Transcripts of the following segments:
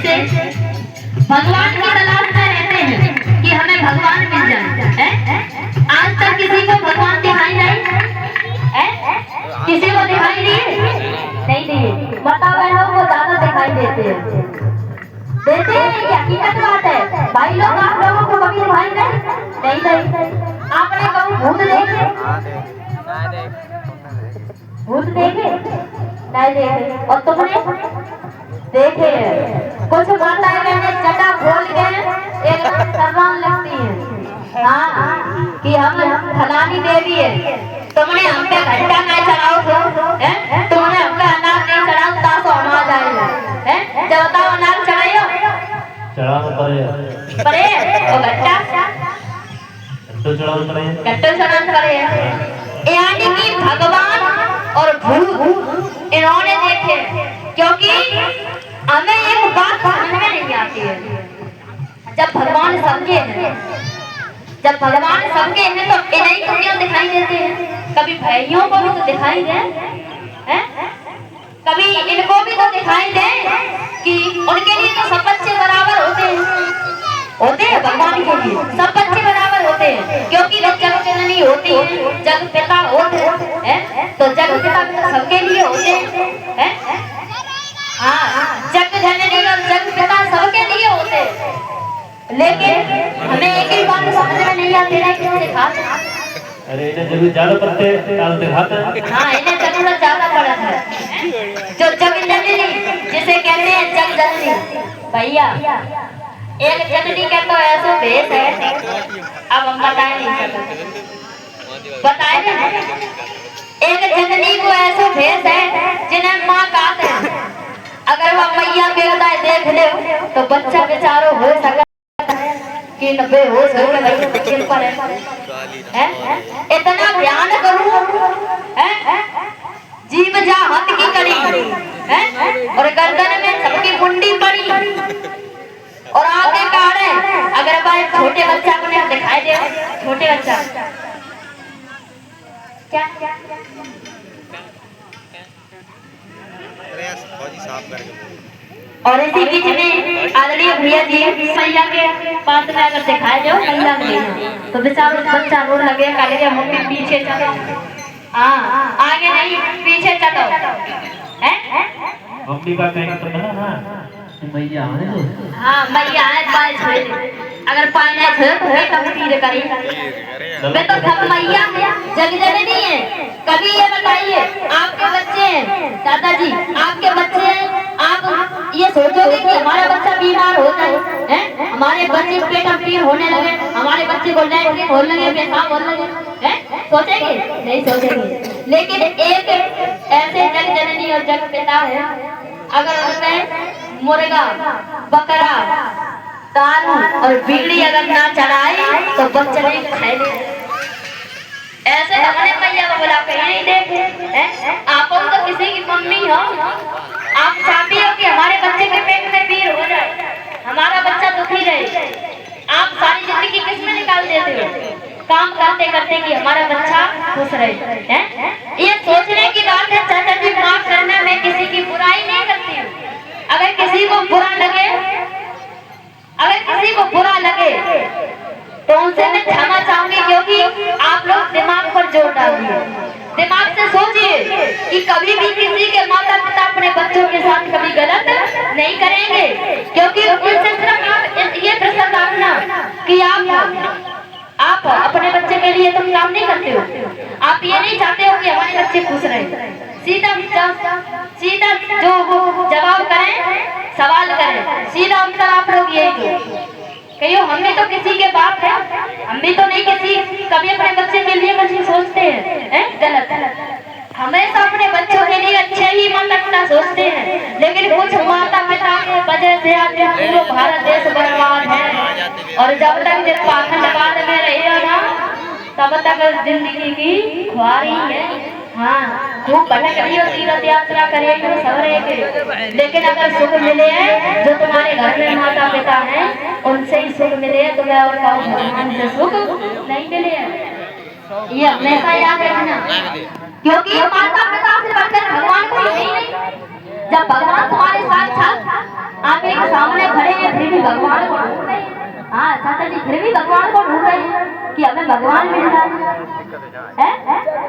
कैसे? भगवान की तलाश में रहते हैं कि हमें भगवान मिल जाए। आज तक किसी को भगवान दिखाई नहीं? किसी को दिखाई दिए? नहीं दिए। बताओ बहनों को ज्यादा दिखाई देते हैं। देते हैं, ये हकीकत बात है। भाई लोग, आप लोगों को कभी दिखाई नहीं? आपने कभी भूत देखे? भूत देखे? नहीं देखे। और तुमने देखे? कुछ माताएं बहनें जटा खोल के एकदम शर्माने लगती हैं। हाँ, कि हम फलानी देवी है। तुमने हम पे घंटा नहीं चढ़ाओ तो? तुमने हम पे अनार नहीं चढ़ाओ तो हम आ जाएगा। जब बताओ अनार चढ़ाइयो? चढ़ाना पड़ेगा। पड़े और घंटा तो चढ़ाना पड़ेगा। घंटा चढ़ाना पड़ेगा। यानी कि भगवान और भूत इन्होंने देखे, क्योंकि हमें एक बात समझ में नहीं आती है। जब भगवान सबके हैं, जब भगवान सबके हैं तो इन्हीं को क्यों दिखाई देते हैं? कभी भाइयों को भी तो दिखाई दे, कभी इनको भी तो दिखाई दे कि उनके लिए तो सब बच्चे बराबर होते हैं भगवान के लिए सब बच्चे बराबर होते हैं, क्योंकि वो जग जननी होती है, जग पिता होते हैं, तो जग पिता तो सबके लिए होते हैं। हाँ, जग जननी और जग पिता सबके लिए होते हैं। लेकिन हमें एक ही बात समझ में नहीं आती है, क्यों दिखाते? अरे इन्हें जरूर ज्यादा पड़ते हैं, दिखाते हैं। हाँ, इन्हें जरूरत ज्यादा पड़ा है। जो जग जननी जिसे कहते हैं जग जननी, भैया एक जननी का तो ऐसा भेष है, अब हम बताए नहीं सकते। बताए नहीं, एक जननी को ऐसा भेष है जिन्हें माँ कहते हैं। अगर वह मैया के हृदय देख ले तो बच्चा बेचारो हो सकता कि नब्बे हो सकते पर है। इतना ध्यान करूं, जीव जा हाथ की कड़ी और गर्दन में सबकी मुंडी पड़ी और आगे काढ़े। अगर भाई छोटे बच्चा को नहीं दिखाई दे, छोटे बच्चा क्या और इसी बीच में आदरणीय भैया जी मैया के पास में अगर दिखाए जाओ मैया के तो बेचारा बच्चा रो लगे, कहेगा मम्मी पीछे चलो। हाँ, आगे नहीं पीछे चलो। मम्मी का कहेंगे तो ना मैया आने दो। हाँ, मैया आए पाए छोड़, अगर पाए नहीं छोड़ तो वे कब तीर करे? वे तो सब मैया जग जननी है। कभी ये बताइए, आपके बच्चे हैं दादाजी, आपके बच्चे हैं, आप ये सोचोगे कि हमारा बच्चा बीमार हो जाए, हमारे बच्चे पेट में पीड़ होने लगे, हमारे बच्चे को लैट्रिन होने लगे, पेशाब होने लगे, सोचेंगे? नहीं सोचेंगे। लेकिन एक ऐसे जग जननी और जग पिता है, अगर उसमें मुर्गा, बकरा, दारू और बिगड़ी अगर ना चढ़ाई तो बच्चे नहीं खाएंगे। ऐसे हमने मैया को बुला के नहीं देखे। आप तो किसी की मम्मी हो, आप चाहती हो कि हमारे बच्चे के पेट में पीड़ हो जाए, हमारा बच्चा दुखी रहे। आप सारी जिंदगी किस में निकाल देते हो? काम करते करते कि हमारा बच्चा खुश रहे। ये सोचने की बात है। चाचा जी माफ करना, मैं किसी की बुराई नहीं करती हूँ। अगर किसी को बुरा लगे तो उनसे मैं क्षमा चाहूंगी, क्योंकि आप लोग दिमाग पर जोर डालिए। दिमाग से सोचिए कि कभी भी किसी के माता पिता अपने बच्चों के साथ कभी गलत नहीं करेंगे, क्योंकि उनसे सिर्फ आप ये प्रश्न डालना कि आप अपने बच्चे के लिए तुम काम नहीं करते हो, आप ये नहीं चाहते हो कि हमारे बच्चे खुश रहे। सीधा जो जवाब करें, सवाल करें, सीधा उत्तर आप लोग यही दो। कहियो हम भी तो किसी के बाप है, हम भी तो नहीं किसी कभी अपने बच्चे के लिए कुछ सोचते हैं, गलत। हमेशा अपने बच्चों के लिए अच्छे ही मन रखना सोचते हैं, लेकिन कुछ माता पिता की वजह से आज पूरा भारत देश बर्बाद है। और जब तक पाखंडवाद में रहेगा ना, तब तक जिंदगी की खुआरी है। हाँ, खूब भटक रही हो, तीर्थ यात्रा करेगी सवरेगी, लेकिन अगर सुख मिले है जो तुम्हारे घर में माता पिता हैं उनसे ही सुख मिले, तुम्हें और भगवान से सुख नहीं मिले। ये हमेशा याद रखना, क्योंकि माता पिता से बढ़कर भगवान कोई नहीं। जब भगवान तुम्हारे साक्षात आपके सामने माता जी फिर भी भगवान को ढूंढ रही है कि हमें भगवान मिल जाए है?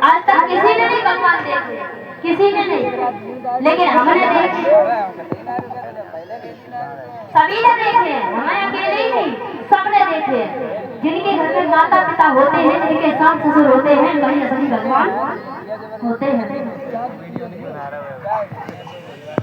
आज तक किसी ने नहीं भगवान देखे, किसी ने नहीं, लेकिन हमने देखे, सभी ने देखे, हमें अकेले ही नहीं, सबने देखे। जिनके घर में माता पिता होते हैं, जिनके सास ससुर होते हैं, वही असली भगवान होते हैं।